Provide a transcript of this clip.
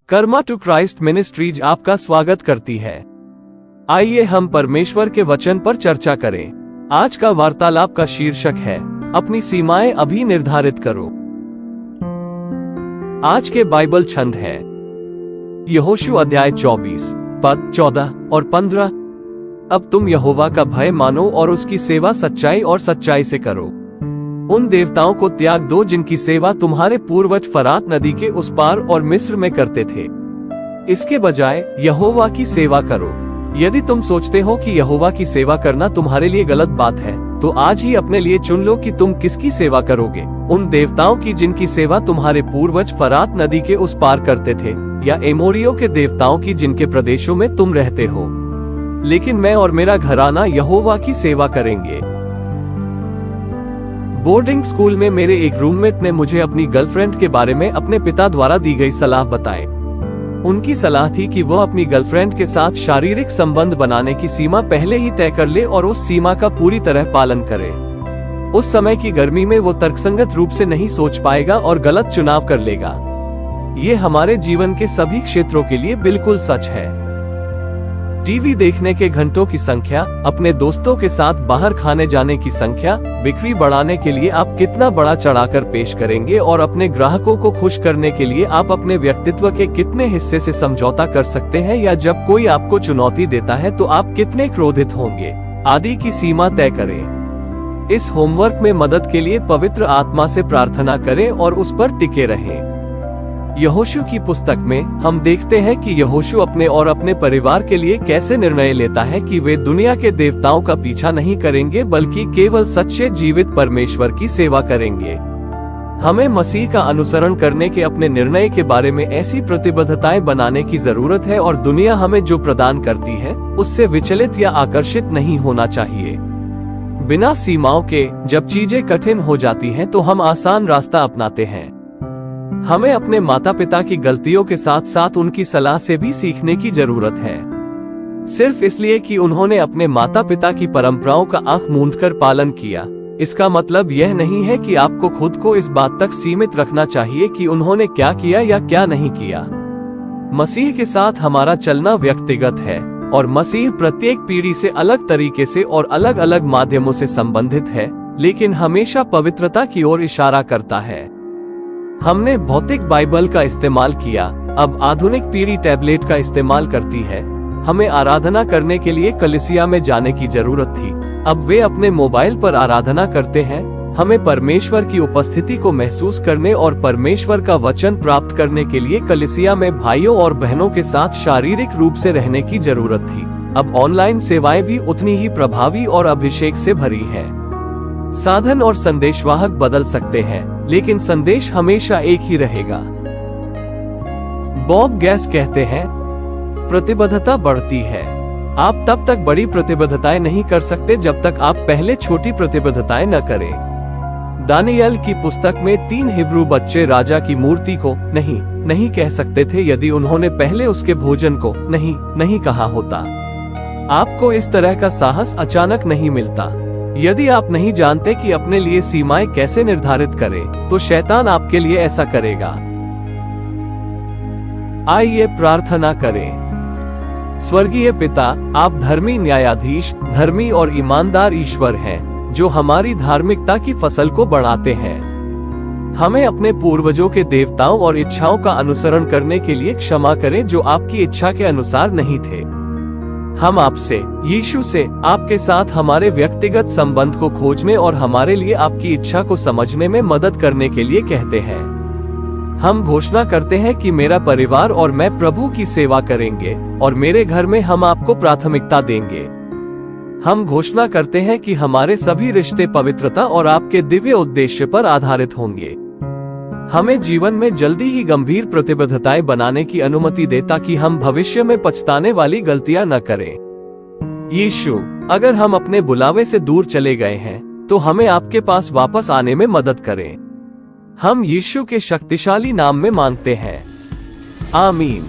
Karma to Christ ministries आपका स्वागत करती है। आइए हम परमेश्वर के वचन पर चर्चा करें। आज का वार्तालाप का शीर्षक है अपनी सीमाएं अभी निर्धारित करो। आज के बाइबल छंद है यहोशू अध्याय 24 पद 14 और 15। अब तुम यहोवा का भय मानो और उसकी सेवा सच्चाई और सच्चाई से करो। उन देवताओं को त्याग दो जिनकी सेवा तुम्हारे पूर्वज फरात नदी के उस पार और मिस्र में करते थे। इसके बजाय यहोवा की सेवा करो। यदि तुम सोचते हो कि यहोवा की सेवा करना तुम्हारे लिए गलत बात है, तो आज ही अपने लिए चुन लो कि तुम किसकी सेवा करोगे। उन देवताओं की जिनकी सेवा तुम्हारे पूर्वज फरात नदी के उस पार करते थे, या एमोरियों के देवताओं की जिनके प्रदेशों में तुम रहते हो। लेकिन मैं और मेरा घराना यहोवा की सेवा करेंगे। बोर्डिंग स्कूल में मेरे एक रूममेट ने मुझे अपनी गर्लफ्रेंड के बारे में अपने पिता द्वारा दी गई सलाह बताई। उनकी सलाह थी कि वह अपनी गर्लफ्रेंड के साथ शारीरिक संबंध बनाने की सीमा पहले ही तय कर ले और उस सीमा का पूरी तरह पालन करे। उस समय की गर्मी में वो तर्कसंगत रूप से नहीं सोच पाएगा और गलत चुनाव कर लेगा। ये हमारे जीवन के सभी क्षेत्रों के लिए बिल्कुल सच है। टीवी देखने के घंटों की संख्या, अपने दोस्तों के साथ बाहर खाने जाने की संख्या, बिक्री बढ़ाने के लिए आप कितना बड़ा चढ़ाकर पेश करेंगे और अपने ग्राहकों को खुश करने के लिए आप अपने व्यक्तित्व के कितने हिस्से से समझौता कर सकते हैं, या जब कोई आपको चुनौती देता है तो आप कितने क्रोधित होंगे आदि की सीमा तय करें। इस होमवर्क में मदद के लिए पवित्र आत्मा से प्रार्थना करें और उस पर टिके रहें। यहोशू की पुस्तक में हम देखते हैं कि यहोशू अपने और अपने परिवार के लिए कैसे निर्णय लेता है कि वे दुनिया के देवताओं का पीछा नहीं करेंगे, बल्कि केवल सच्चे जीवित परमेश्वर की सेवा करेंगे। हमें मसीह का अनुसरण करने के अपने निर्णय के बारे में ऐसी प्रतिबद्धताएं बनाने की जरूरत है, और दुनिया हमें जो प्रदान करती है उससे विचलित या आकर्षित नहीं होना चाहिए। बिना सीमाओं के जब चीजें कठिन हो जाती हैं तो हम आसान रास्ता अपनाते हैं। हमें अपने माता पिता की गलतियों के साथ साथ उनकी सलाह से भी सीखने की जरूरत है। सिर्फ इसलिए कि उन्होंने अपने माता पिता की परंपराओं का आंख मूंदकर पालन किया, इसका मतलब यह नहीं है कि आपको खुद को इस बात तक सीमित रखना चाहिए कि उन्होंने क्या किया या क्या नहीं किया। मसीह के साथ हमारा चलना व्यक्तिगत है, और मसीह प्रत्येक पीढ़ी से अलग तरीके से और अलग अलग माध्यमों से संबंधित है, लेकिन हमेशा पवित्रता की ओर इशारा करता है। हमने भौतिक बाइबल का इस्तेमाल किया, अब आधुनिक पीढ़ी टैबलेट का इस्तेमाल करती है। हमें आराधना करने के लिए कलीसिया में जाने की जरूरत थी, अब वे अपने मोबाइल पर आराधना करते हैं। हमें परमेश्वर की उपस्थिति को महसूस करने और परमेश्वर का वचन प्राप्त करने के लिए कलीसिया में भाइयों और बहनों के साथ शारीरिक रूप से रहने की जरूरत थी। अब ऑनलाइन सेवाएं भी उतनी ही प्रभावी और अभिषेक से भरी हैं। साधन और संदेशवाहक बदल सकते हैं, लेकिन संदेश हमेशा एक ही रहेगा। बॉब गैस कहते हैं, प्रतिबद्धता बढ़ती है। आप तब तक बड़ी प्रतिबद्धताएं नहीं कर सकते जब तक आप पहले छोटी प्रतिबद्धताएं न करें। दानियल की पुस्तक में 3 हिब्रू बच्चे राजा की मूर्ति को नहीं कह सकते थे यदि उन्होंने पहले उसके भोजन को नहीं कहा होता। आपको इस तरह का साहस अचानक नहीं मिलता। यदि आप नहीं जानते कि अपने लिए सीमाएं कैसे निर्धारित करें, तो शैतान आपके लिए ऐसा करेगा। आइए प्रार्थना करें। स्वर्गीय पिता, आप धर्मी न्यायाधीश, धर्मी और ईमानदार ईश्वर हैं, जो हमारी धार्मिकता की फसल को बढ़ाते हैं। हमें अपने पूर्वजों के देवताओं और इच्छाओं का अनुसरण करने के लिए क्षमा करें जो आपकी इच्छा के अनुसार नहीं थे। हम आपसे, यीशु से, आपके साथ हमारे व्यक्तिगत संबंध को खोजने और हमारे लिए आपकी इच्छा को समझने में मदद करने के लिए कहते हैं। हम घोषणा करते हैं कि मेरा परिवार और मैं प्रभु की सेवा करेंगे, और मेरे घर में हम आपको प्राथमिकता देंगे। हम घोषणा करते हैं कि हमारे सभी रिश्ते पवित्रता और आपके दिव्य उद्देश्य पर आधारित होंगे। हमें जीवन में जल्दी ही गंभीर प्रतिबद्धताएं बनाने की अनुमति दे ताकि हम भविष्य में पछताने वाली गलतियां न करें। यीशु, अगर हम अपने बुलावे से दूर चले गए हैं, तो हमें आपके पास वापस आने में मदद करें। हम यीशु के शक्तिशाली नाम में मांगते हैं, आमीन।